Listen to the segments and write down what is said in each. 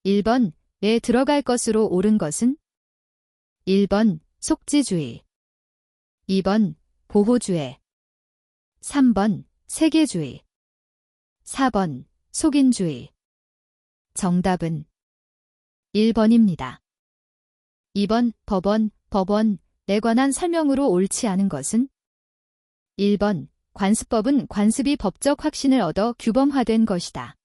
1번에 들어갈 것으로 옳은 것은 1번 속지주의, 2번 보호주의, 3번 세계주의, 4번 속인주의. 정답은 1번입니다. 2번 법원에 관한 설명으로 옳지 않은 것은 1번 관습법은 관습이 법적 확신을 얻어 규범화된 것이다.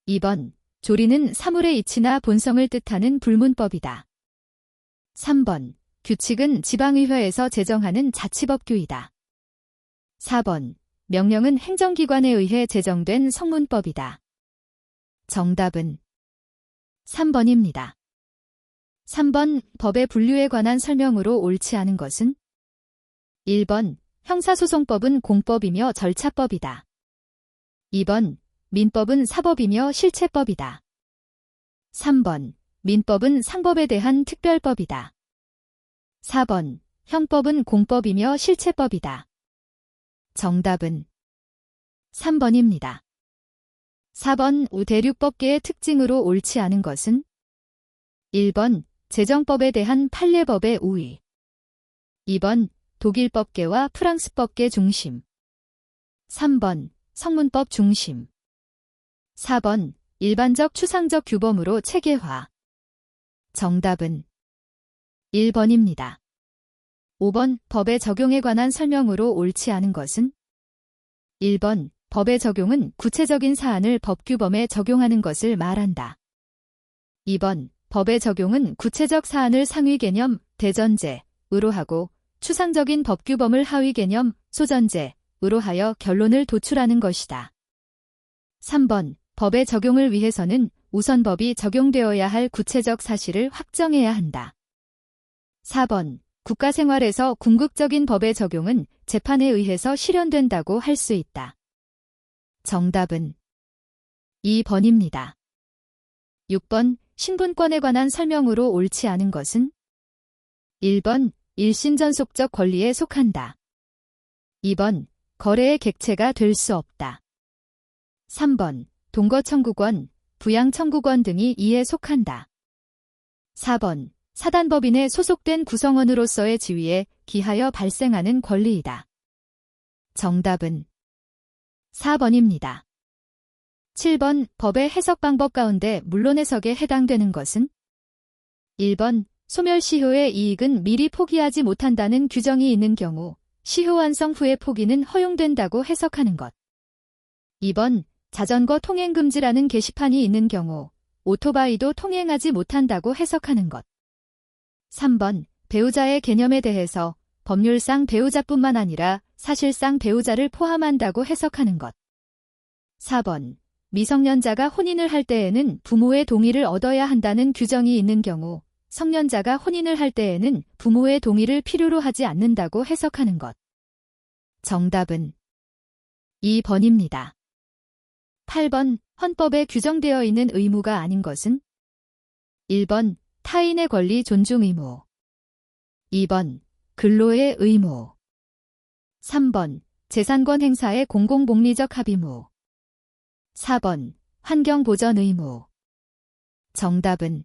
2번 조리는 사물의 이치나 본성을 뜻하는 불문법이다. 3번 규칙은 지방의회에서 제정하는 자치법규이다. 4번 명령은 행정기관에 의해 제정된 성문법이다. 정답은 3번입니다. 3번 법의 분류에 관한 설명으로 옳지 않은 것은 1번 형사소송법은 공법이며 절차법이다. 2번 민법은 사법이며 실체법이다. 3번 민법은 상법에 대한 특별법이다. 4번 형법은 공법이며 실체법이다. 정답은 3번입니다. 4번 대륙법계의 특징으로 옳지 않은 것은 1번 제정법에 대한 판례법의 우위, 2번 독일법계와 프랑스법계 중심, 3번 성문법 중심, 4번 일반적 추상적 규범으로 체계화. 정답은 1번입니다. 5번 법의 적용에 관한 설명으로 옳지 않은 것은 1번 법의 적용은 구체적인 사안을 법규범에 적용하는 것을 말한다. 2번 법의 적용은 구체적 사안을 상위 개념, 대전제으로 하고 추상적인 법규범을 하위 개념, 소전제으로 하여 결론을 도출하는 것이다. 3번 법의 적용을 위해서는 우선 법이 적용되어야 할 구체적 사실을 확정해야 한다. 4번 국가생활에서 궁극적인 법의 적용은 재판에 의해서 실현된다고 할 수 있다. 정답은 2번입니다. 6번 신분권에 관한 설명으로 옳지 않은 것은 1번 일신전속적 권리에 속한다. 2번 거래의 객체가 될 수 없다. 3번 동거청구권, 부양청구권 등이 이에 속한다. 4번 사단법인에 소속된 구성원으로서의 지위에 기하여 발생하는 권리이다. 정답은 4번입니다. 7번 법의 해석 방법 가운데 물론 해석에 해당되는 것은 1번 소멸시효의 이익은 미리 포기하지 못한다는 규정이 있는 경우 시효 완성 후의 포기는 허용된다고 해석하는 것. 2번 자전거 통행금지라는 게시판이 있는 경우 오토바이도 통행하지 못한다고 해석하는 것. 3번 배우자의 개념에 대해서 법률상 배우자뿐만 아니라 사실상 배우자를 포함한다고 해석하는 것. 4번 미성년자가 혼인을 할 때에는 부모의 동의를 얻어야 한다는 규정이 있는 경우 성년자가 혼인을 할 때에는 부모의 동의를 필요로 하지 않는다고 해석하는 것. 정답은 2번입니다. 8번 헌법에 규정되어 있는 의무가 아닌 것은 1번 타인의 권리 존중 의무, 2번 근로의 의무, 3번 재산권 행사의 공공복리적 합의무, 4번 환경보전 의무. 정답은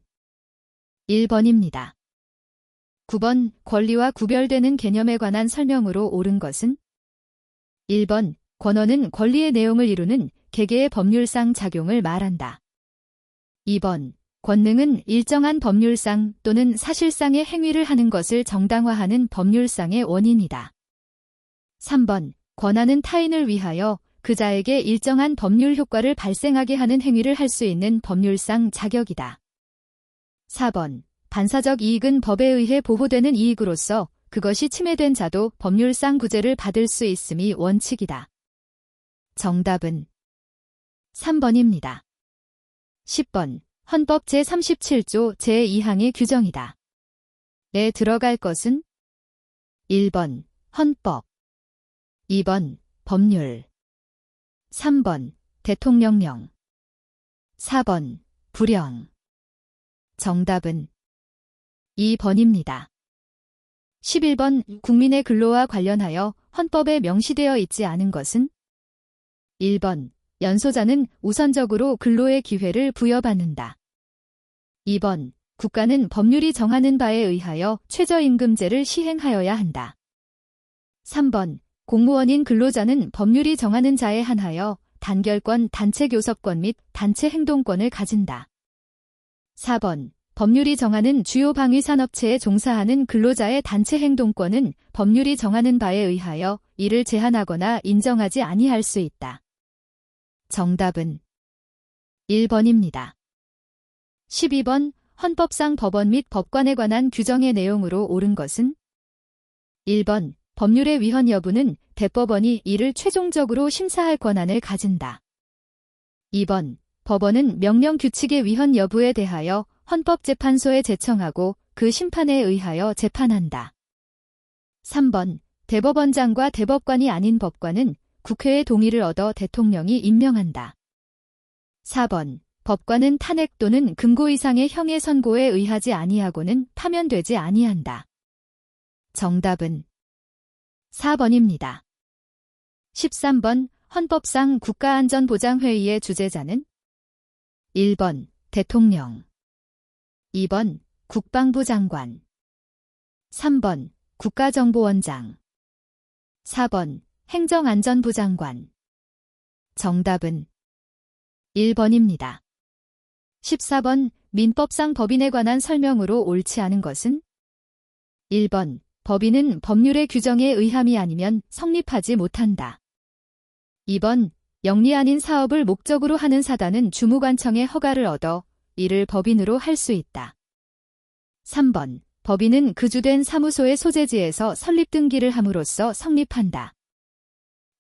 1번입니다. 9번 권리와 구별되는 개념에 관한 설명으로 옳은 것은 1번 권한은 권리의 내용을 이루는 개개의 법률상 작용을 말한다. 2번 권능은 일정한 법률상 또는 사실상의 행위를 하는 것을 정당화하는 법률상의 원인이다. 3번 권한은 타인을 위하여 그자에게 일정한 법률 효과를 발생하게 하는 행위를 할 수 있는 법률상 자격이다. 4번 반사적 이익은 법에 의해 보호되는 이익으로서 그것이 침해된 자도 법률상 구제를 받을 수 있음이 원칙이다. 정답은 3번입니다. 10번 헌법 제37조 제2항의 규정이다. 에 들어갈 것은 1번 헌법, 2번 법률, 3번 대통령령, 4번 불령. 정답은 2번입니다. 11번 국민의 근로와 관련하여 헌법에 명시되어 있지 않은 것은 1번 연소자는 우선적으로 근로의 기회를 부여받는다. 2번. 국가는 법률이 정하는 바에 의하여 최저임금제를 시행하여야 한다. 3번. 공무원인 근로자는 법률이 정하는 자에 한하여 단결권, 단체교섭권 및 단체행동권을 가진다. 4번. 법률이 정하는 주요 방위산업체에 종사하는 근로자의 단체행동권은 법률이 정하는 바에 의하여 이를 제한하거나 인정하지 아니할 수 있다. 정답은 1번입니다. 12번. 헌법상 법원 및 법관에 관한 규정의 내용으로 옳은 것은 1번. 법률의 위헌 여부는 대법원이 이를 최종적으로 심사할 권한을 가진다. 2번. 법원은 명령 규칙의 위헌 여부에 대하여 헌법재판소에 제청하고 그 심판에 의하여 재판한다. 3번. 대법원장과 대법관이 아닌 법관은 국회의 동의를 얻어 대통령이 임명한다. 4번. 법관은 탄핵 또는 금고 이상의 형의 선고에 의하지 아니하고는 파면되지 아니한다. 정답은 4번입니다. 13번. 헌법상 국가안전보장회의의 주재자는 1번. 대통령 2번. 국방부 장관 3번. 국가정보원장 4번. 행정안전부 장관 정답은 1번입니다. 14번. 민법상 법인에 관한 설명으로 옳지 않은 것은 1번. 법인은 법률의 규정에 의함이 아니면 성립하지 못한다. 2번. 영리 아닌 사업을 목적으로 하는 사단은 주무관청의 허가를 얻어 이를 법인으로 할 수 있다. 3번. 법인은 그 주된 사무소의 소재지에서 설립 등기를 함으로써 성립한다.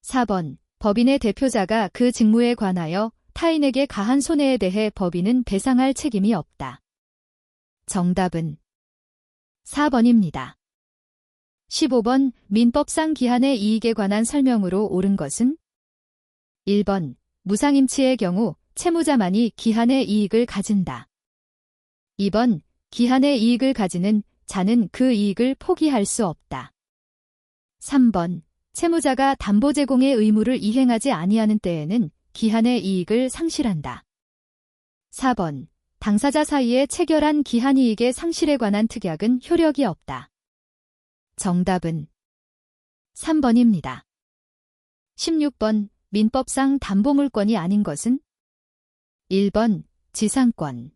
4번. 법인의 대표자가 그 직무에 관하여 타인에게 가한 손해에 대해 법인은 배상할 책임이 없다. 정답은 4번입니다. 15번. 민법상 기한의 이익에 관한 설명으로 옳은 것은 1번. 무상임치의 경우 채무자만이 기한의 이익을 가진다. 2번. 기한의 이익을 가지는 자는 그 이익을 포기할 수 없다. 3번. 채무자가 담보 제공의 의무를 이행하지 아니하는 때에는 기한의 이익을 상실한다. 4번. 당사자 사이에 체결한 기한이익의 상실에 관한 특약은 효력이 없다. 정답은 3번입니다. 16번. 민법상 담보물권이 아닌 것은 1번. 지상권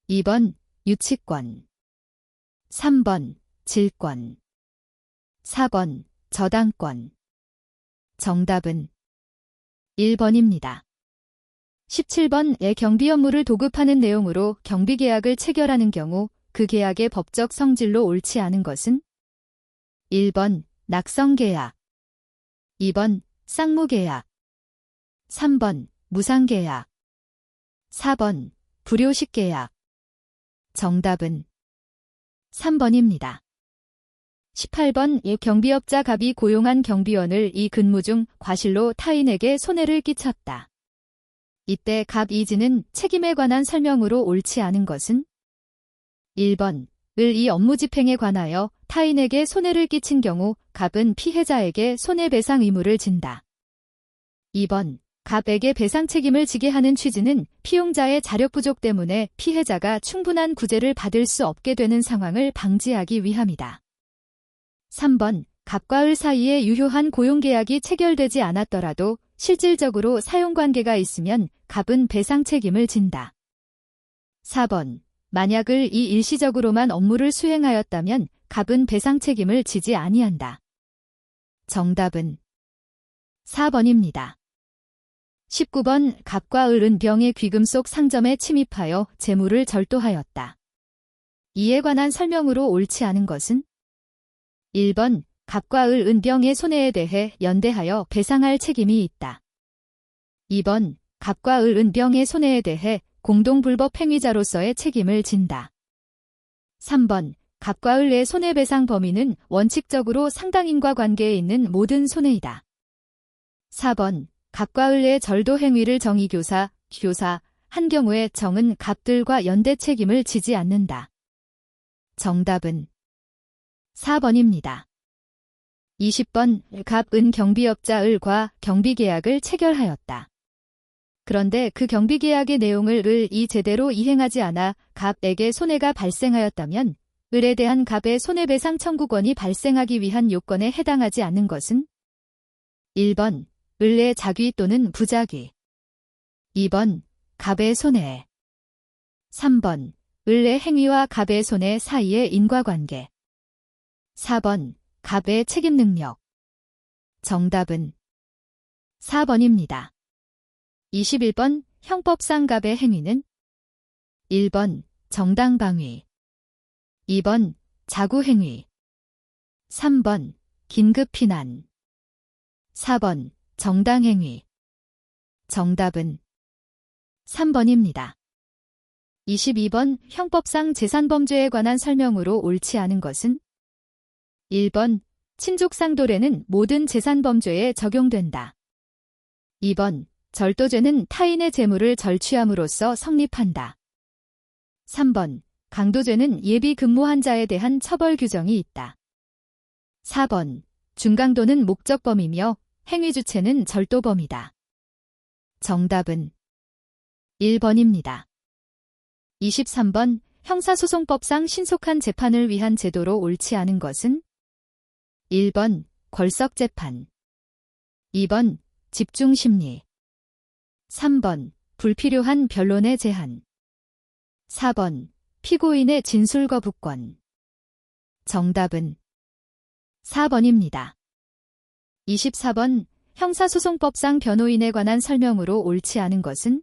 2번. 유치권 3번. 질권 4번. 저당권 정답은 1번입니다. 17번의 경비 업무를 도급하는 내용으로 경비계약을 체결하는 경우 그 계약의 법적 성질로 옳지 않은 것은 1번. 낙성계약 2번. 쌍무계약 3번. 무상계약 4번. 불요식계약 정답은 3번입니다. 18번. 경비업자 갑이 고용한 경비원을 이 근무 중 과실로 타인에게 손해를 끼쳤다. 이때 갑 이지는 책임에 관한 설명으로 옳지 않은 것은 1번. 을 이 업무 집행에 관하여 타인에게 손해를 끼친 경우 갑은 피해자에게 손해배상 의무를 진다. 2번. 갑에게 배상 책임을 지게 하는 취지는 피용자의 자력 부족 때문에 피해자가 충분한 구제를 받을 수 없게 되는 상황을 방지하기 위함이다. 3번. 갑과 을 사이에 유효한 고용계약이 체결되지 않았더라도 실질적으로 사용관계가 있으면 갑은 배상 책임을 진다. 4번. 만약 을 이 일시적으로만 업무를 수행하였다면 갑은 배상 책임을 지지 아니한다. 정답은 4번입니다. 19번. 갑과 을은 병의 귀금 속 상점에 침입하여 재물을 절도하였다. 이에 관한 설명으로 옳지 않은 것은 1번. 갑과 을은 병의 손해에 대해 연대하여 배상할 책임이 있다. 2번. 갑과 을은 병의 손해에 대해 공동불법 행위자로서의 책임을 진다. 3번. 갑과 을의 손해배상 범위는 원칙적으로 상당인과 관계에 있는 모든 손해이다. 4번. 갑과 을의 절도 행위를 정의교사, 한 경우에 정은 갑들과 연대 책임을 지지 않는다. 정답은 4번입니다. 20번. 갑은 경비업자 을과 경비계약을 체결하였다. 그런데 그 경비계약의 내용을 을이 제대로 이행하지 않아 갑에게 손해가 발생하였다면 을에 대한 갑의 손해배상 청구권이 발생하기 위한 요건에 해당하지 않는 것은 1번 을의 자귀 또는 부자귀, 2번 갑의 손해, 3번 을의 행위와 갑의 손해 사이의 인과관계, 4번 갑의 책임 능력. 정답은 4번입니다. 21번 형법상 갑의 행위는 1번 정당방위, 2번 자구행위, 3번 긴급피난, 4번 정당행위. 정답은 3번입니다. 22번 형법상 재산범죄에 관한 설명으로 옳지 않은 것은 1번 친족상도례는 모든 재산범죄에 적용된다. 2번 절도죄는 타인의 재물을 절취함으로써 성립한다. 3번 강도죄는 예비 근무한 자에 대한 처벌 규정이 있다. 4번 중강도는 목적범이며 행위 주체는 절도범이다. 정답은 1번입니다. 23번 형사소송법상 신속한 재판을 위한 제도로 옳지 않은 것은 1번 궐석재판, 2번 집중심리, 3번 불필요한 변론의 제한, 4번 피고인의 진술거부권. 정답은 4번입니다. 24번 형사소송법상 변호인에 관한 설명으로 옳지 않은 것은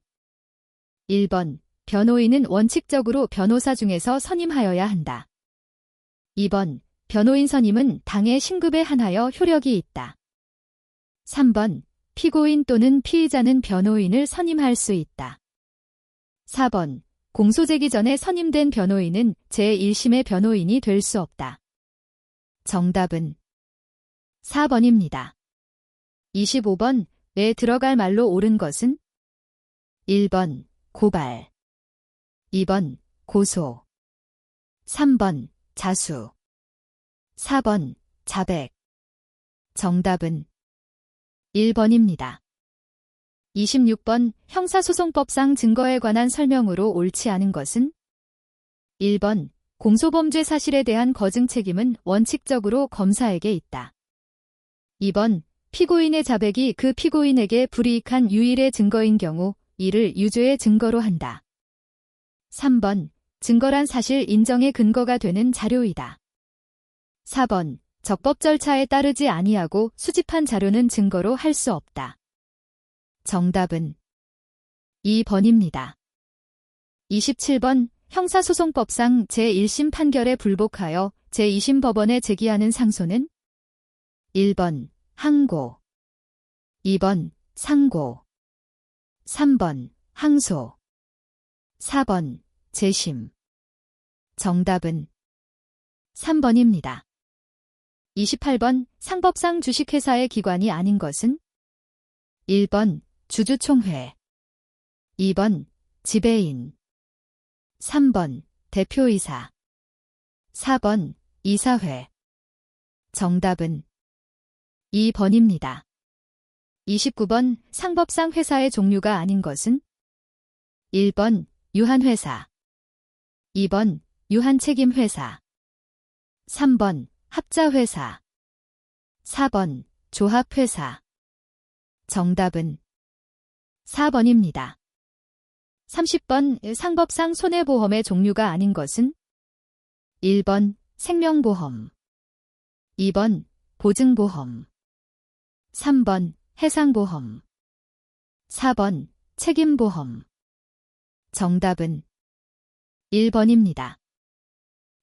1번 변호인은 원칙적으로 변호사 중에서 선임하여야 한다. 2번 변호인 선임은 당의 신급에 한하여 효력이 있다. 3번 피고인 또는 피의자는 변호인을 선임할 수 있다. 4번 공소 제기 전에 선임된 변호인은 제1심의 변호인이 될 수 없다. 정답은 4번입니다. 25번 에 들어갈 말로 옳은 것은 1번 고발, 2번 고소, 3번 자수, 4번 자백. 정답은 1번입니다. 26번 형사소송법상 증거에 관한 설명으로 옳지 않은 것은 1번 공소범죄 사실에 대한 거증 책임은 원칙적으로 검사에게 있다. 2번 피고인의 자백이 그 피고인에게 불이익한 유일의 증거인 경우 이를 유죄의 증거로 한다. 3번 증거란 사실 인정의 근거가 되는 자료이다. 4번 적법 절차에 따르지 아니하고 수집한 자료는 증거로 할 수 없다. 정답은 2번입니다. 27번 형사소송법상 제1심 판결에 불복하여 제2심 법원에 제기하는 상소는 1번 항고, 2번 상고, 3번 항소, 4번 재심. 정답은 3번입니다. 28번 상법상 주식회사의 기관이 아닌 것은 1번 주주총회, 2번 지배인, 3번 대표이사, 4번 이사회. 정답은 2번입니다. 29번 상법상 회사의 종류가 아닌 것은 1번 유한회사, 2번 유한책임회사, 3번 합자회사, 4번 조합회사. 정답은 4번입니다. 30번 상법상 손해보험의 종류가 아닌 것은 1번 생명보험, 2번 보증보험, 3번 해상보험, 4번 책임보험. 정답은 1번입니다.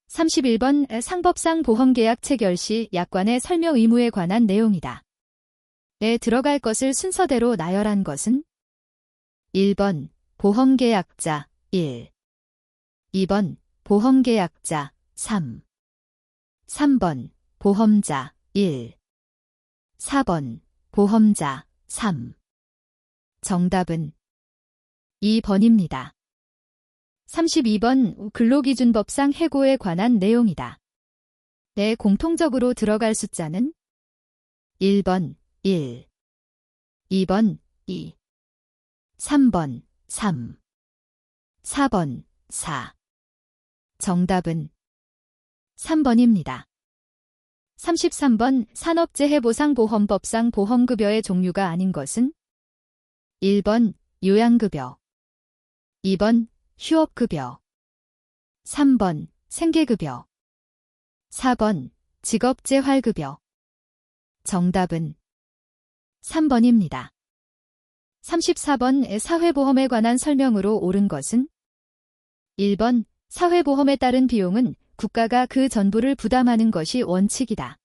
31번 상법상 보험계약 체결 시 약관의 설명 의무에 관한 내용이다. 에 들어갈 것을 순서대로 나열한 것은 1번 보험계약자 1, 2번 보험계약자 3, 3번 보험자 1, 4번 보험자 3. 정답은 2번입니다. 32번 근로기준법상 해고에 관한 내용이다. 내 공통적으로 들어갈 숫자는 1번 1, 2번 2, 3번 3, 4번 4. 정답은 3번입니다. 33번 산업재해보상보험법상 보험급여의 종류가 아닌 것은 1번 요양급여, 2번 휴업급여, 3번 생계급여, 4번 직업재활급여. 정답은 3번입니다. 34번 사회보험에 관한 설명으로 옳은 것은 1번 사회보험에 따른 비용은 국가가 그 전부를 부담하는 것이 원칙이다.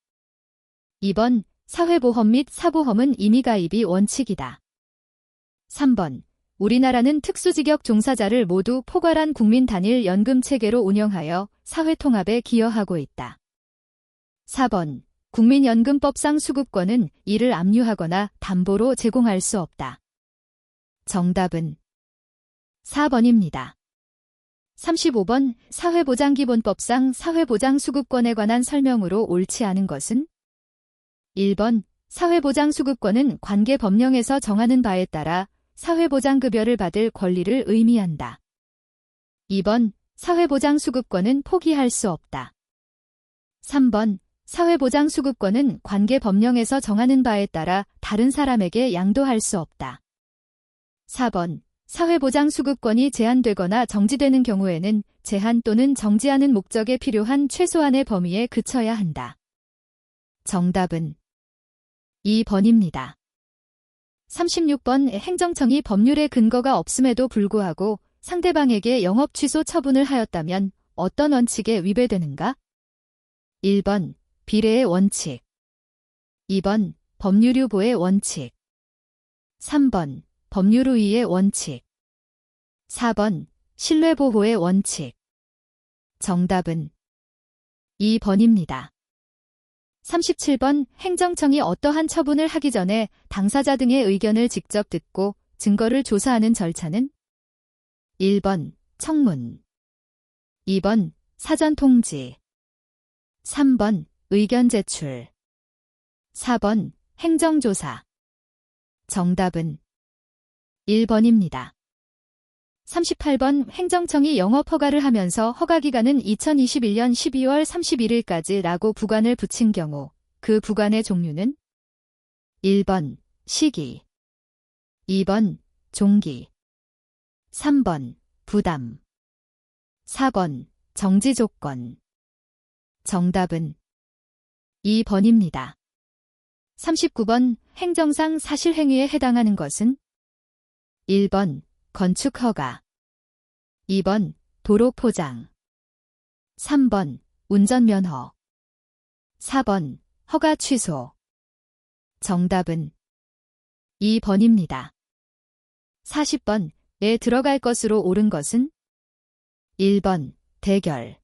2번 사회보험 및 사보험은 임의가입이 원칙이다. 3번 우리나라는 특수직역 종사자를 모두 포괄한 국민 단일 연금 체계로 운영하여 사회통합에 기여하고 있다. 4번 국민연금법상 수급권은 이를 압류하거나 담보로 제공할 수 없다. 정답은 4번입니다. 35번 사회보장기본법상 사회보장 수급권에 관한 설명으로 옳지 않은 것은 1번 사회보장 수급권은 관계법령에서 정하는 바에 따라 사회보장급여를 받을 권리를 의미한다. 2번 사회보장 수급권은 포기할 수 없다. 3번 사회보장 수급권은 관계법령에서 정하는 바에 따라 다른 사람에게 양도할 수 없다. 4번 사회보장 수급권이 제한되거나 정지되는 경우에는 제한 또는 정지하는 목적에 필요한 최소한의 범위에 그쳐야 한다. 정답은 2번입니다. 36번 행정청이 법률의 근거가 없음에도 불구하고 상대방에게 영업 취소 처분을 하였다면 어떤 원칙에 위배되는가? 1번 비례의 원칙, 2번 법률유보의 원칙, 3번 법률우위의 원칙, 4번 신뢰보호의 원칙. 정답은 2번입니다. 37번 행정청이 어떠한 처분을 하기 전에 당사자 등의 의견을 직접 듣고 증거를 조사하는 절차는 1번 청문, 2번 사전 통지, 3번 의견 제출, 4번 행정조사. 정답은 1번입니다. 38번 행정청이 영업허가를 하면서 허가기간은 2021년 12월 31일까지라고 부관을 붙인 경우 그 부관의 종류는 1번 시기, 2번 종기, 3번 부담, 4번 정지 조건. 정답은 2번입니다. 39번 행정상 사실행위에 해당하는 것은 1번 건축허가, 2번 도로포장, 3번 운전면허, 4번 허가 취소. 정답은 2번입니다. 40번에 들어갈 것으로 옳은 것은 1번 대결,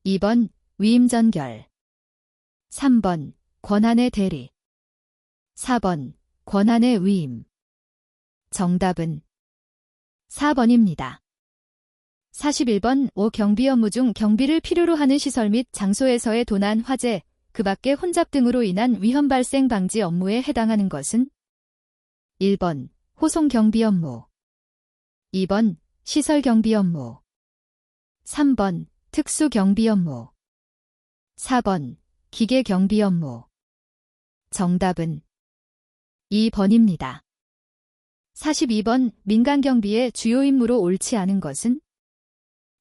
2번 위임전결, 3번 권한의 대리, 4번 권한의 위임. 정답은 4번입니다. 41번 경비 업무 중 경비를 필요로 하는 시설 및 장소에서의 도난, 화재, 그 밖의 혼잡 등으로 인한 위험 발생 방지 업무에 해당하는 것은 1번 호송 경비 업무, 2번 시설 경비 업무, 3번 특수 경비 업무, 4번 기계 경비 업무. 정답은 2번입니다. 42번 민간경비의 주요 임무로 옳지 않은 것은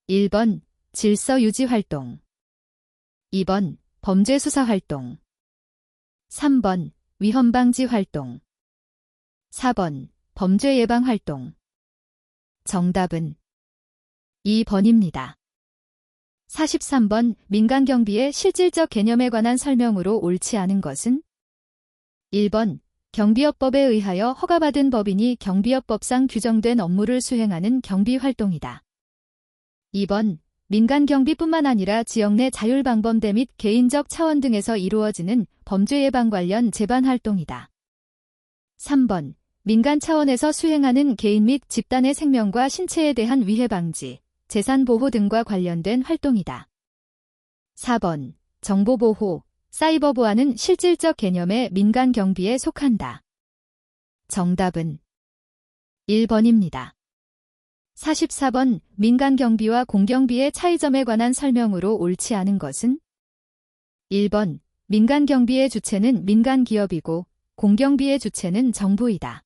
1번 질서유지활동, 2번 범죄수사활동, 3번 위험방지활동, 4번 범죄예방활동. 정답은 2번입니다. 43번 민간경비의 실질적 개념에 관한 설명으로 옳지 않은 것은 1번 경비업법에 의하여 허가받은 법인이 경비업법상 규정된 업무를 수행하는 경비활동이다. 2번 민간경비뿐만 아니라 지역 내 자율방범대 및 개인적 차원 등에서 이루어지는 범죄예방 관련 재반활동이다. 3번 민간 차원에서 수행하는 개인 및 집단의 생명과 신체에 대한 위해 방지, 재산 보호 등과 관련된 활동이다. 4번 정보보호, 사이버 보안은 실질적 개념의 민간 경비에 속한다. 정답은 1번입니다. 44번 민간경비와 공경비의 차이점에 관한 설명으로 옳지 않은 것은? 1번 민간경비의 주체는 민간기업이고 공경비의 주체는 정부이다.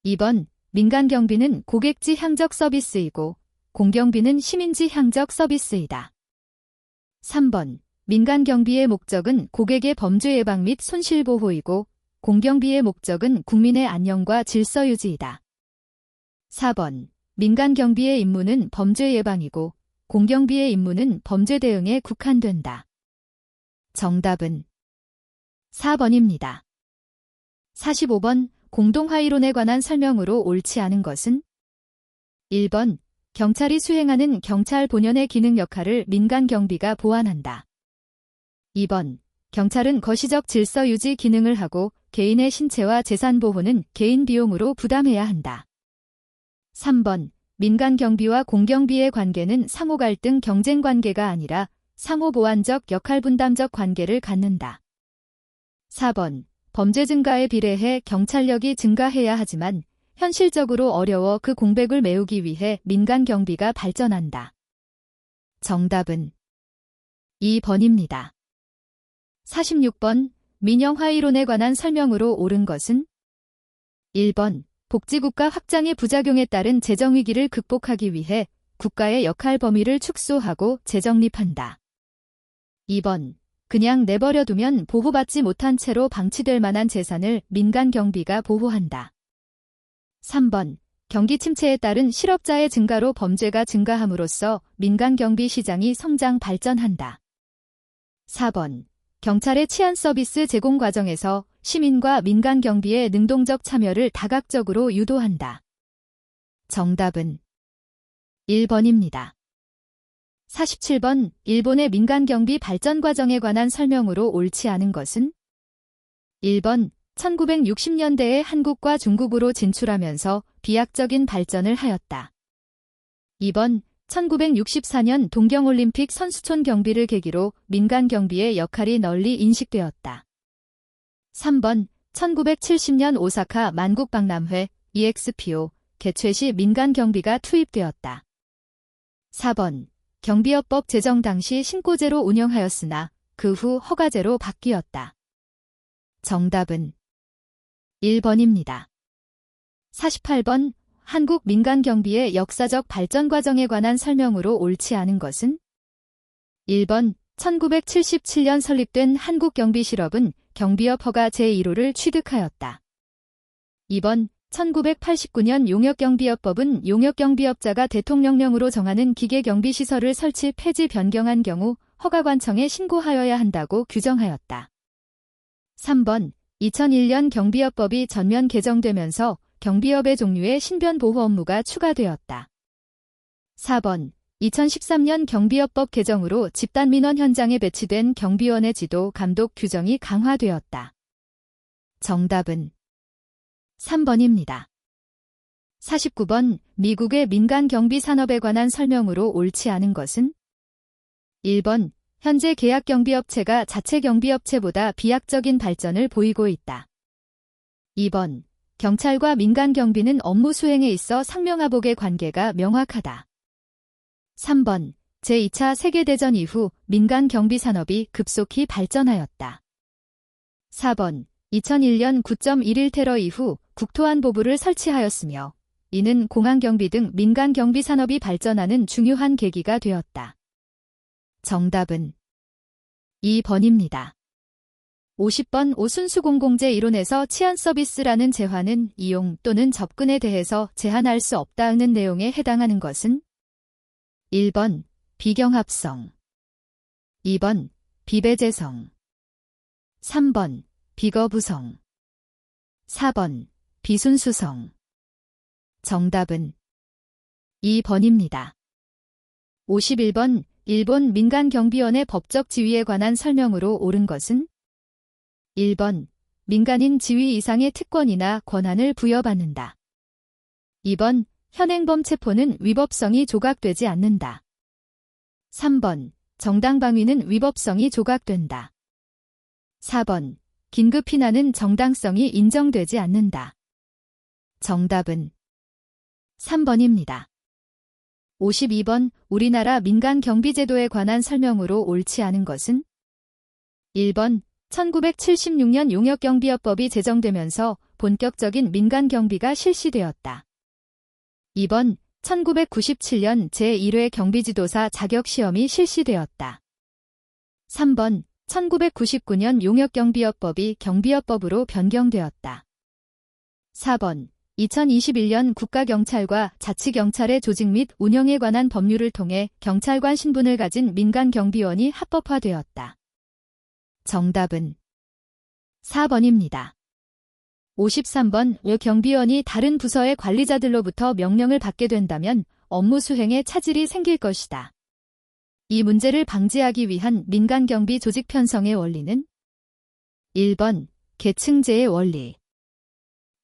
2번 민간경비는 고객지 향적 서비스이고 공경비는 시민지 향적 서비스이다. 3번 민간경비의 목적은 고객의 범죄 예방 및 손실보호이고 공경비의 목적은 국민의 안녕과 질서 유지이다. 4번 민간경비의 임무는 범죄 예방이고 공경비의 임무는 범죄 대응에 국한된다. 정답은 4번입니다. 45번 공동화이론에 관한 설명으로 옳지 않은 것은? 1번 경찰이 수행하는 경찰 본연의 기능 역할을 민간경비가 보완한다. 2번 경찰은 거시적 질서 유지 기능을 하고 개인의 신체와 재산 보호는 개인 비용으로 부담해야 한다. 3번 민간경비와 공경비의 관계는 상호갈등 경쟁 관계가 아니라 상호보완적 역할분담적 관계를 갖는다. 4번 범죄 증가에 비례해 경찰력이 증가해야 하지만 현실적으로 어려워 그 공백을 메우기 위해 민간경비가 발전한다. 정답은 2번입니다. 46번 민영화이론에 관한 설명으로 옳은 것은? 1번 복지국가 확장의 부작용에 따른 재정위기를 극복하기 위해 국가의 역할 범위를 축소하고 재정립한다. 2번 그냥 내버려두면 보호받지 못한 채로 방치될 만한 재산을 민간경비가 보호한다. 3번 경기 침체에 따른 실업자의 증가로 범죄가 증가함으로써 민간경비 시장이 성장 발전한다. 4번 경찰의 치안 서비스 제공 과정에서 시민과 민간경비의 능동적 참여를 다각적으로 유도한다. 정답은 1번입니다. 47번 일본의 민간경비 발전 과정에 관한 설명으로 옳지 않은 것은? 1번 1960년대에 한국과 중국으로 진출하면서 비약적인 발전을 하였다. 2번 1964년 동경올림픽 선수촌 경비를 계기로 민간경비의 역할이 널리 인식되었다. 3번 1970년 오사카 만국박람회 EXPO 개최 시 민간경비가 투입되었다. 4번 경비업법 제정 당시 신고제로 운영하였으나 그 후 허가제로 바뀌었다. 정답은 1번입니다. 48번 한국 민간경비의 역사적 발전 과정에 관한 설명으로 옳지 않은 것은? 1번 1977년 설립된 한국경비실업은 경비업 허가 제1호를 취득하였다. 2번 1989년 용역경비업법은 용역경비업자가 대통령령으로 정하는 기계경비시설을 설치 폐지 변경한 경우 허가관청에 신고하여야 한다고 규정하였다. 3번 2001년 경비업법이 전면 개정되면서 경비업의 종류의 신변보호 업무가 추가되었다. 4번 2013년 경비업법 개정으로 집단민원 현장에 배치된 경비원의 지도, 감독 규정이 강화되었다. 정답은 3번입니다. 49번 미국의 민간경비 산업에 관한 설명으로 옳지 않은 것은? 1번 현재 계약경비업체가 자체경비업체보다 비약적인 발전을 보이고 있다. 2번 경찰과 민간경비는 업무 수행에 있어 상명하복의 관계가 명확하다. 3번 제2차 세계대전 이후 민간경비 산업이 급속히 발전하였다. 4번 2001년 9.11 테러 이후 국토안보부를 설치하였으며 이는 공항경비 등 민간경비 산업이 발전하는 중요한 계기가 되었다. 정답은 2번입니다. 50번 오순수공공재 이론에서 치안서비스라는 제한은 이용 또는 접근에 대해서 제한할 수 없다는 내용에 해당하는 것은? 1번 비경합성 2번 비배제성 3번 비거부성 4번 비순수성 정답은 2번입니다. 51번 일본 민간경비원의 법적 지위에 관한 설명으로 옳은 것은? 1번 민간인 지위 이상의 특권이나 권한을 부여받는다. 2번 현행범 체포는 위법성이 조각되지 않는다. 3번 정당방위는 위법성이 조각된다. 4번 긴급피난은 정당성이 인정되지 않는다. 정답은 3번입니다. 52번 우리나라 민간 경비제도에 관한 설명으로 옳지 않은 것은 1번 1976년 용역경비업법이 제정되면서 본격적인 민간 경비가 실시되었다. 2번 1997년 제1회 경비지도사 자격시험이 실시되었다. 3번 1999년 용역경비업법이 경비업법으로 변경되었다. 4번 2021년 국가경찰과 자치경찰의 조직 및 운영에 관한 법률을 통해 경찰관 신분을 가진 민간경비원이 합법화되었다. 정답은 4번입니다. 53번 왜 경비원이 다른 부서의 관리자들로부터 명령을 받게 된다면 업무 수행에 차질이 생길 것이다. 이 문제를 방지하기 위한 민간경비 조직 편성의 원리는 1번 계층제의 원리,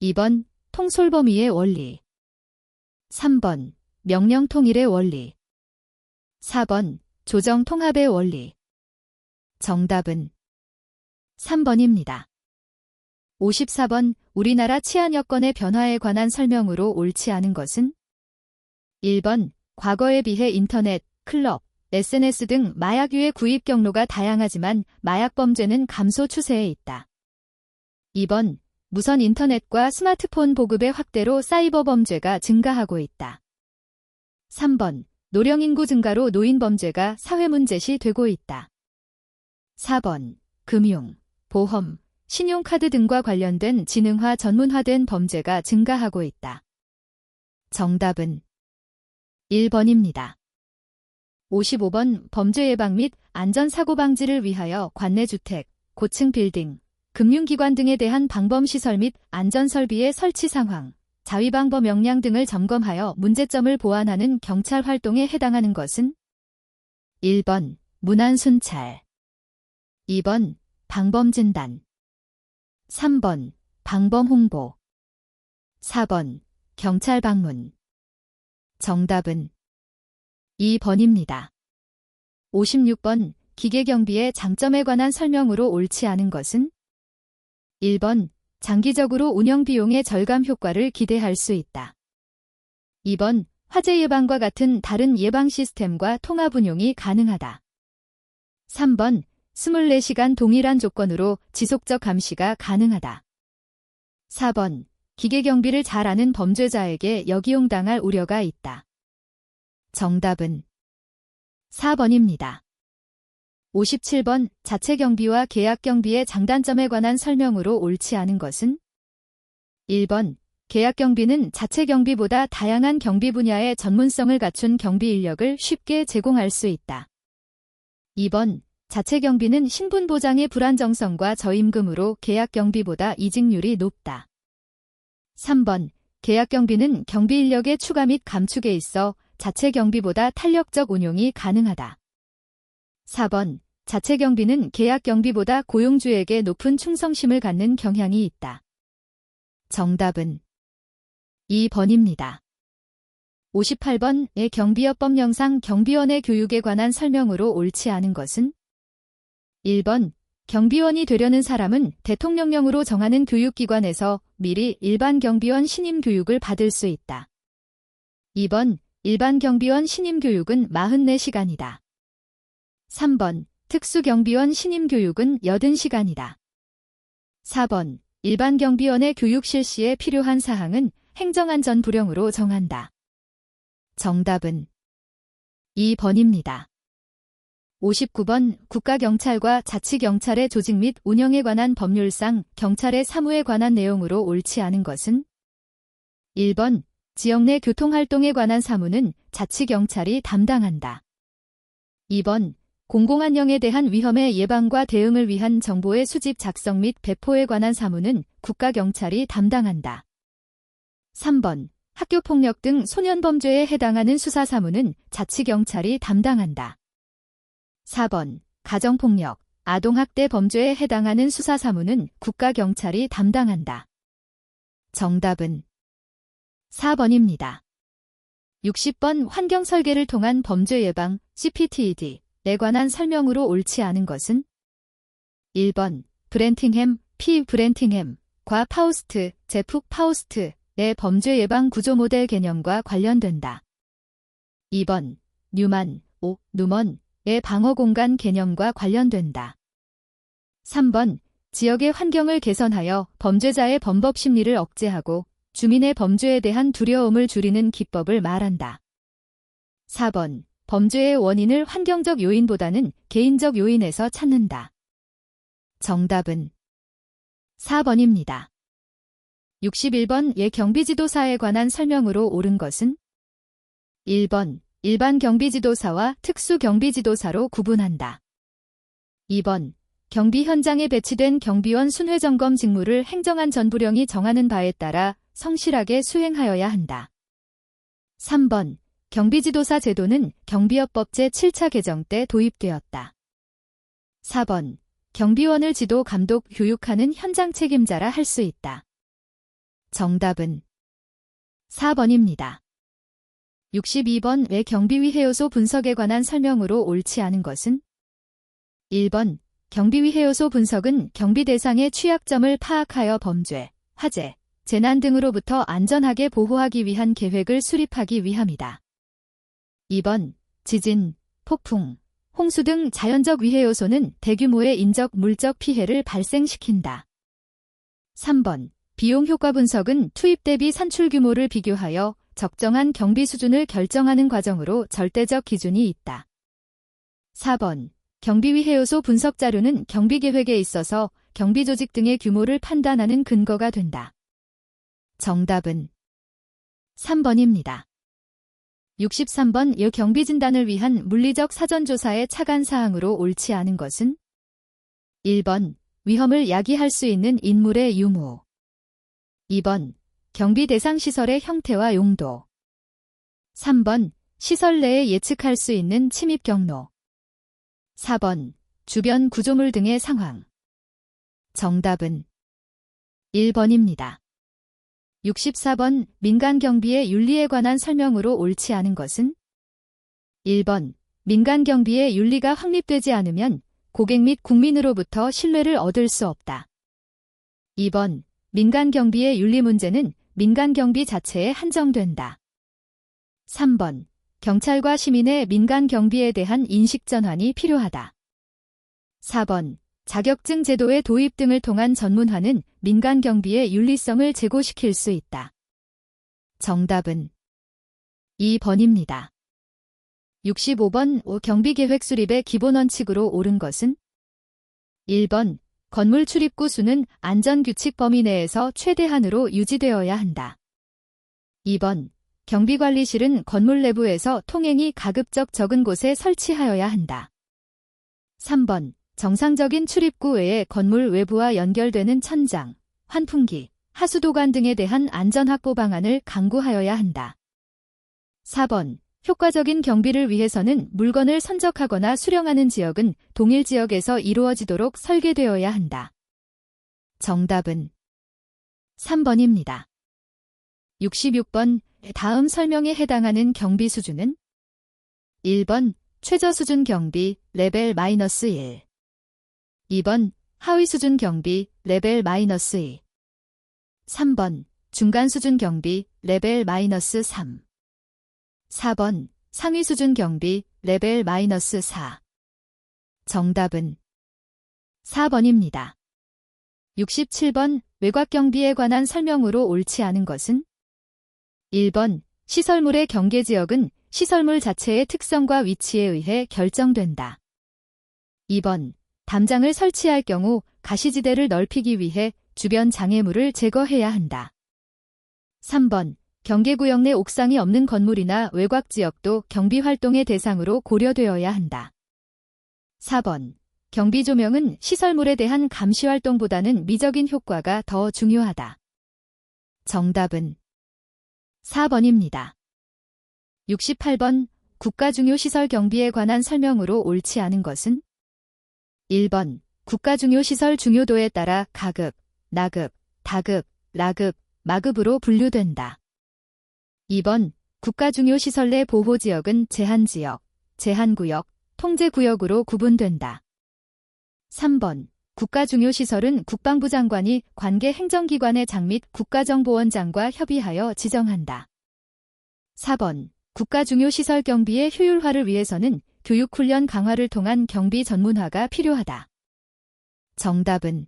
2번 통솔범위의 원리, 3번 명령통일의 원리, 4번 조정통합의 원리. 정답은 3번입니다. 54번 우리나라 치안 여건의 변화에 관한 설명으로 옳지 않은 것은 1번 과거에 비해 인터넷, 클럽, SNS 등 마약류의 구입 경로가 다양하지만 마약 범죄는 감소 추세에 있다. 2번 무선 인터넷과 스마트폰 보급의 확대로 사이버 범죄가 증가하고 있다. 3번 노령 인구 증가로 노인 범죄가 사회 문제시 되고 있다. 4번 금융, 보험, 신용카드 등과 관련된 지능화 전문화된 범죄가 증가하고 있다. 정답은 1번입니다. 55번 범죄 예방 및 안전사고 방지를 위하여 관내주택, 고층 빌딩, 금융기관 등에 대한 방범시설 및 안전설비의 설치 상황, 자위방범 역량 등을 점검하여 문제점을 보완하는 경찰 활동에 해당하는 것은 1번 문안순찰, 2번 방범진단, 3번 방범홍보, 4번 경찰 방문. 정답은 2번입니다. 56번 기계경비의 장점에 관한 설명으로 옳지 않은 것은 1번 장기적으로 운영 비용의 절감 효과를 기대할 수 있다. 2번 화재 예방과 같은 다른 예방 시스템과 통합 운용이 가능하다. 3번 24시간 동일한 조건으로 지속적 감시가 가능하다. 4번 기계경비를 잘 아는 범죄자에게 역이용당할 우려가 있다. 정답은 4번입니다. 57번 자체경비와 계약경비의 장단점에 관한 설명으로 옳지 않은 것은 1번 계약경비는 자체경비보다 다양한 경비 분야의 전문성을 갖춘 경비 인력을 쉽게 제공할 수 있다. 2번 자체경비는 신분보장의 불안정성과 저임금으로 계약경비보다 이직률이 높다. 3번 계약경비는 경비인력의 추가 및 감축에 있어 자체경비보다 탄력적 운용이 가능하다. 4번 자체경비는 계약경비보다 고용주에게 높은 충성심을 갖는 경향이 있다. 정답은 2번입니다. 58번의 경비업법 영상 경비원의 교육에 관한 설명으로 옳지 않은 것은 1번 경비원이 되려는 사람은 대통령령으로 정하는 교육기관에서 미리 일반 경비원 신임 교육을 받을 수 있다. 2번 일반 경비원 신임 교육은 44시간이다. 3번 특수경비원 신임 교육은 80시간이다. 4번 일반 경비원의 교육 실시에 필요한 사항은 행정안전 부령으로 정한다. 정답은 2번입니다. 59번 국가경찰과 자치경찰의 조직 및 운영에 관한 법률상 경찰의 사무에 관한 내용으로 옳지 않은 것은 1번 지역 내 교통활동에 관한 사무는 자치경찰이 담당한다. 2번 공공안녕에 대한 위험의 예방과 대응을 위한 정보의 수집 작성 및 배포에 관한 사무는 국가경찰이 담당한다. 3번 학교폭력 등 소년범죄에 해당하는 수사사무는 자치경찰이 담당한다. 4번 가정폭력, 아동학대 범죄에 해당하는 수사사무는 국가경찰이 담당한다. 정답은 4번입니다. 60번 환경설계를 통한 범죄 예방 CPTED에 관한 설명으로 옳지 않은 것은 1번 브렌팅햄, 피 브렌팅햄과 파우스트, 제프 파우스트에 의 범죄 예방 구조 모델 개념과 관련된다. 2번 뉴만, 누먼의 방어 공간 개념과 관련된다. 3번 지역의 환경을 개선하여 범죄자의 범법 심리를 억제하고 주민의 범죄에 대한 두려움을 줄이는 기법을 말한다. 4번 범죄의 원인을 환경적 요인보다는 개인적 요인에서 찾는다. 정답은 4번입니다. 61번 예 경비지도사에 관한 설명으로 옳은 것은 1번 일반 경비지도사와 특수 경비지도사로 구분한다. 2번 경비 현장에 배치된 경비원 순회점검 직무를 행정안 전부령이 정하는 바에 따라 성실하게 수행하여야 한다. 3번 경비지도사 제도는 경비업법 제7차 개정 때 도입되었다. 4번 경비원을 지도, 감독, 교육하는 현장 책임자라 할 수 있다. 정답은 4번입니다. 62번 왜 경비위해 요소 분석에 관한 설명으로 옳지 않은 것은 1번 경비위해 요소 분석은 경비 대상의 취약점을 파악하여 범죄, 화재, 재난 등으로부터 안전하게 보호하기 위한 계획을 수립하기 위함이다. 2번 지진, 폭풍, 홍수 등 자연적 위해 요소는 대규모의 인적, 물적 피해를 발생시킨다. 3번 비용 효과 분석은 투입 대비 산출 규모를 비교하여 적정한 경비 수준을 결정하는 과정으로 절대적 기준이 있다. 4번 경비위해 요소 분석 자료는 경비계획에 있어서 경비조직 등의 규모를 판단하는 근거가 된다. 정답은 3번입니다. 63번 여 경비진단을 위한 물리적 사전조사의 차관사항으로 옳지 않은 것은 1번 위험을 야기할 수 있는 인물의 유무 2번 경비 대상 시설의 형태와 용도 3번 시설 내에 예측할 수 있는 침입 경로 4번 주변 구조물 등의 상황 정답은 1번입니다. 64번 민간 경비의 윤리에 관한 설명으로 옳지 않은 것은 1번 민간 경비의 윤리가 확립되지 않으면 고객 및 국민으로부터 신뢰를 얻을 수 없다. 2번 민간 경비의 윤리 문제는 민간 경비 자체에 한정된다. 3번 경찰과 시민의 민간 경비에 대한 인식 전환이 필요하다. 4번 자격증 제도의 도입 등을 통한 전문화는 민간 경비의 윤리성을 제고시킬 수 있다. 정답은 2번입니다. 65번 경비계획 수립의 기본 원칙으로 옳은 것은 1번 건물 출입구 수는 안전규칙 범위 내에서 최대한으로 유지되어야 한다. 2번 경비관리실은 건물 내부에서 통행이 가급적 적은 곳에 설치하여야 한다. 3번 정상적인 출입구 외에 건물 외부와 연결되는 천장, 환풍기, 하수도관 등에 대한 안전확보 방안을 강구하여야 한다. 4번 효과적인 경비를 위해서는 물건을 선적하거나 수령하는 지역은 동일 지역에서 이루어지도록 설계되어야 한다. 정답은 3번입니다. 66번 다음 설명에 해당하는 경비 수준은 1번 최저 수준 경비 레벨 -1 2번 하위 수준 경비 레벨 -2 3번 중간 수준 경비 레벨 -3 4번 상위 수준 경비 레벨 -4 정답은 4번입니다. 67번 외곽 경비에 관한 설명으로 옳지 않은 것은 1번 시설물의 경계 지역은 시설물 자체의 특성과 위치에 의해 결정된다. 2번 담장을 설치할 경우 가시지대를 넓히기 위해 주변 장애물을 제거해야 한다. 3번 경계구역 내 옥상이 없는 건물이나 외곽 지역도 경비활동의 대상으로 고려되어야 한다. 4번 경비 조명은 시설물에 대한 감시활동보다는 미적인 효과가 더 중요하다. 정답은 4번입니다. 68번 국가중요시설 경비에 관한 설명으로 옳지 않은 것은 1번 국가중요시설 중요도에 따라 가급, 나급, 다급, 라급, 마급으로 분류된다. 2번 국가중요시설 내 보호지역은 제한지역, 제한구역, 통제구역으로 구분된다. 3번 국가중요시설은 국방부 장관이 관계 행정기관의 장 및 국가정보원장과 협의하여 지정한다. 4번. 국가중요시설 경비의 효율화를 위해서는 교육훈련 강화를 통한 경비 전문화가 필요하다. 정답은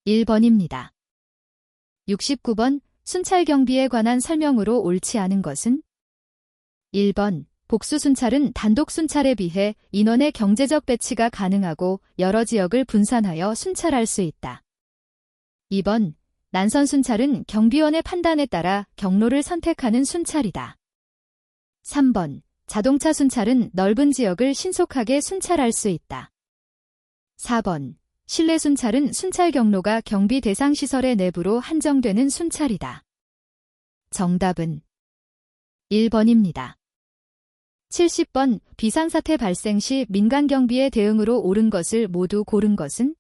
1번입니다. 69번. 순찰 경비에 관한 설명으로 옳지 않은 것은? 1번. 복수 순찰은 단독 순찰에 비해 인원의 경제적 배치가 가능하고 여러 지역을 분산하여 순찰할 수 있다. 2번. 난선 순찰은 경비원의 판단에 따라 경로를 선택하는 순찰이다. 3번. 자동차 순찰은 넓은 지역을 신속하게 순찰할 수 있다. 4번. 실내 순찰은 순찰 경로가 경비 대상 시설의 내부로 한정되는 순찰이다. 정답은 1번입니다. 70번. 비상사태 발생 시 민간 경비의 대응으로 옳은 것을 모두 고른 것은?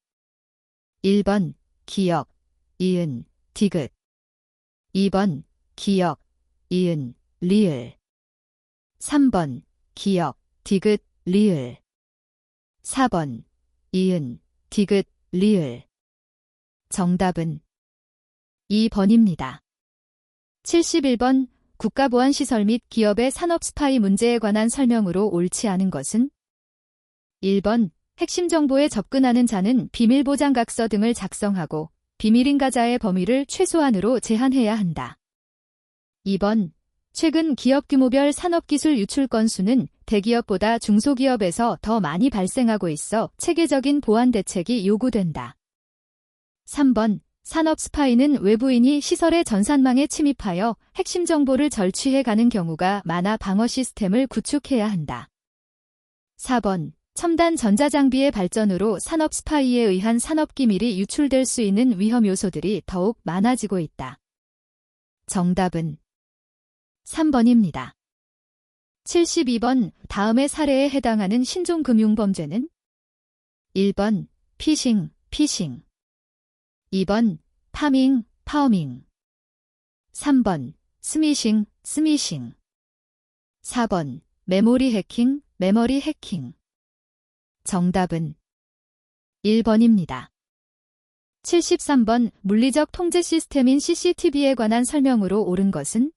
1번. 기역, 이은, 디귿. 2번. 기역, 이은, 리을. 3번. 기역, 디귿, 리을. 4번. 이은, 디귿, 리을. 정답은 2번입니다. 71번. 국가보안시설 및 기업의 산업 스파이 문제에 관한 설명으로 옳지 않은 것은? 1번. 핵심 정보에 접근하는 자는 비밀보장각서 등을 작성하고 비밀인가자의 범위를 최소한으로 제한해야 한다. 2번. 최근 기업 규모별 산업기술 유출 건수는 대기업보다 중소기업에서 더 많이 발생하고 있어 체계적인 보안 대책이 요구된다. 3번. 산업 스파이는 외부인이 시설의 전산망에 침입하여 핵심 정보를 절취해 가는 경우가 많아 방어 시스템을 구축해야 한다. 4번. 첨단 전자장비의 발전으로 산업 스파이에 의한 산업기밀이 유출될 수 있는 위험 요소들이 더욱 많아지고 있다. 정답은 3번입니다. 72번. 다음의 사례에 해당하는 신종금융범죄는? 1번. 피싱, 2번. 파밍, 파워밍. 3번. 스미싱, 4번. 메모리 해킹, 메모리 해킹. 정답은 1번입니다. 73번. 물리적 통제 시스템인 CCTV에 관한 설명으로 옳은 것은?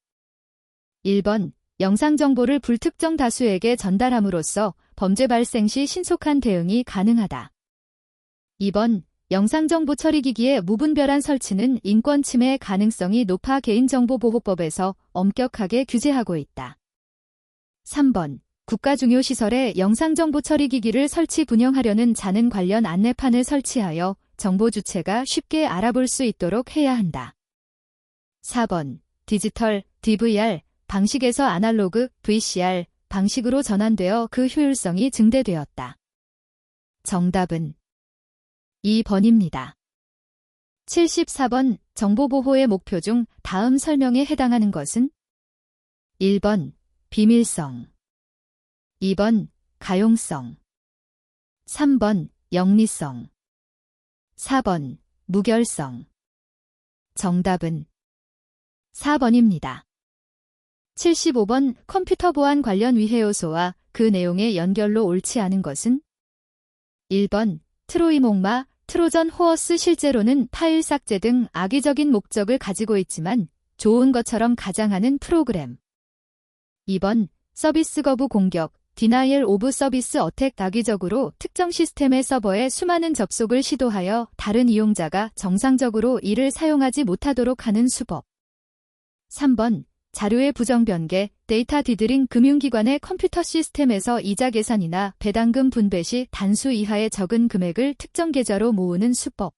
1번. 영상 정보를 불특정 다수에게 전달함으로써 범죄 발생 시 신속한 대응이 가능하다. 2번. 영상정보 처리기기의 무분별한 설치는 인권 침해 가능성이 높아 개인정보보호법에서 엄격하게 규제하고 있다. 3번. 국가중요시설에 영상정보 처리기기를 설치 분영하려는 자는 관련 안내판을 설치하여 정보 주체가 쉽게 알아볼 수 있도록 해야 한다. 4번. 디지털, DVR 방식에서 아날로그, VCR 방식으로 전환되어 그 효율성이 증대되었다. 정답은 2번입니다. 74번. 정보보호의 목표 중 다음 설명에 해당하는 것은? 1번. 비밀성. 2번. 가용성. 3번. 영리성. 4번. 무결성. 정답은 4번입니다. 75번. 컴퓨터 보안 관련 위해 요소와 그 내용의 연결로 옳지 않은 것은? 1번. 트로이 목마, 트로전 호어스 실제로는 파일 삭제 등 악의적인 목적을 가지고 있지만 좋은 것처럼 가장하는 프로그램. 2번. 서비스 거부 공격, Denial of Service Attack 악의적으로 특정 시스템의 서버에 수많은 접속을 시도하여 다른 이용자가 정상적으로 이를 사용하지 못하도록 하는 수법. 3번. 자료의 부정 변개, 데이터 디드링 금융기관의 컴퓨터 시스템에서 이자 계산이나 배당금 분배 시 단수 이하의 적은 금액을 특정 계좌로 모으는 수법.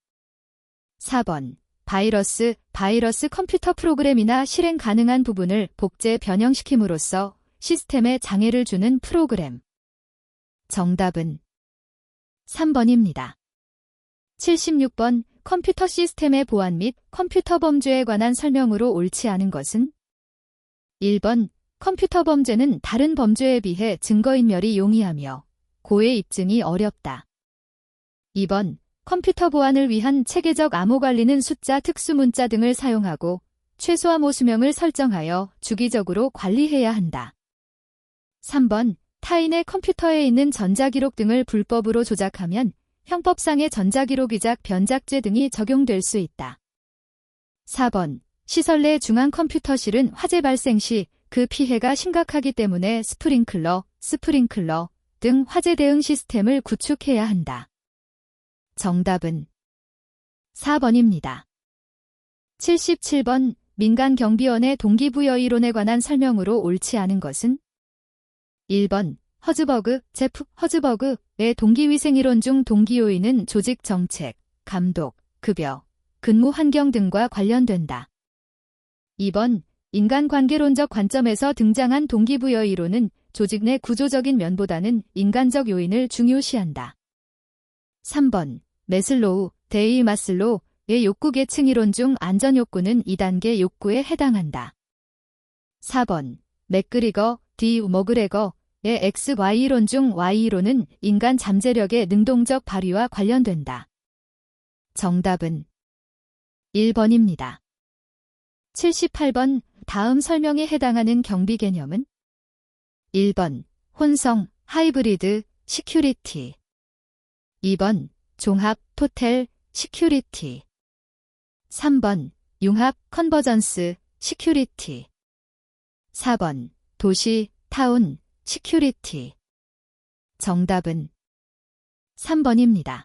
4번. 바이러스 컴퓨터 프로그램이나 실행 가능한 부분을 복제 변형시킴으로써 시스템에 장애를 주는 프로그램. 정답은 3번입니다. 76번. 컴퓨터 시스템의 보안 및 컴퓨터 범죄에 관한 설명으로 옳지 않은 것은? 1번. 컴퓨터 범죄는 다른 범죄에 비해 증거인멸이 용이하며 고의 입증이 어렵다. 2번. 컴퓨터 보안을 위한 체계적 암호 관리는 숫자 특수문자 등을 사용하고 최소 암호 수명을 설정하여 주기적으로 관리해야 한다. 3번. 타인의 컴퓨터에 있는 전자기록 등을 불법으로 조작하면 형법상의 전자기록위작 변작죄 등이 적용될 수 있다. 4번. 시설 내 중앙 컴퓨터실은 화재 발생 시 그 피해가 심각하기 때문에 스프링클러 등 화재 대응 시스템을 구축해야 한다. 정답은 4번입니다. 77번. 민간경비원의 동기부여 이론에 관한 설명으로 옳지 않은 것은? 1번. 제프 허즈버그의 동기위생이론 중 동기요인은 조직 정책, 감독, 급여, 근무 환경 등과 관련된다. 2번. 인간관계론적 관점에서 등장한 동기부여 이론은 조직 내 구조적인 면보다는 인간적 요인을 중요시한다. 3번. 데이 마슬로우의 욕구 계층 이론 중 안전욕구는 2단계 욕구에 해당한다. 4번. 맥그리거, 머그레거의 XY 이론 중 Y 이론은 인간 잠재력의 능동적 발휘와 관련된다. 정답은 1번입니다. 78번. 다음 설명에 해당하는 경비 개념은? 1번. 혼성, 하이브리드, 시큐리티. 2번. 종합, 토텔, 시큐리티. 3번. 융합, 컨버전스, 시큐리티. 4번. 도시, 타운, 시큐리티. 정답은 3번입니다.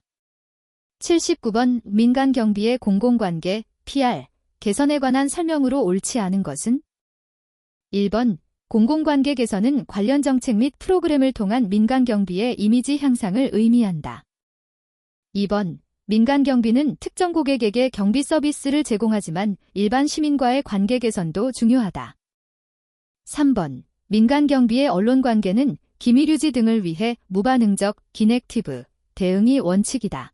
79번. 민간경비의 공공관계, PR, 개선에 관한 설명으로 옳지 않은 것은? 1번. 공공관계 개선은 관련 정책 및 프로그램을 통한 민간경비의 이미지 향상을 의미한다. 2번. 민간경비는 특정 고객에게 경비 서비스를 제공하지만 일반 시민과의 관계 개선도 중요하다. 3번. 민간경비의 언론관계는 기밀유지 등을 위해 무반응적, 기넥티브, 대응이 원칙이다.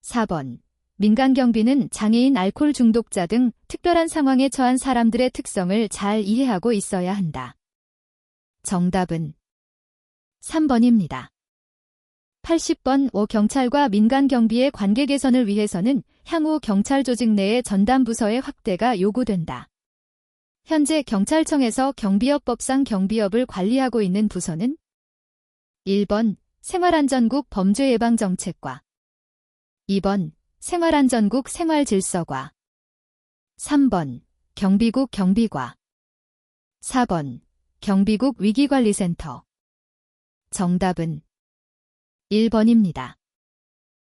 4번. 민간경비는 장애인 알코올 중독자 등 특별한 상황에 처한 사람들의 특성을 잘 이해하고 있어야 한다. 정답은 3번입니다. 80번. 경찰과 민간경비의 관계 개선을 위해서는 향후 경찰 조직 내의 전담 부서의 확대가 요구된다. 현재 경찰청에서 경비업법상 경비업을 관리하고 있는 부서는? 1번. 생활안전국 범죄예방정책과 2번. 생활안전국 생활질서과 3번. 경비국 경비과 4번. 경비국 위기관리센터. 정답은 1번입니다.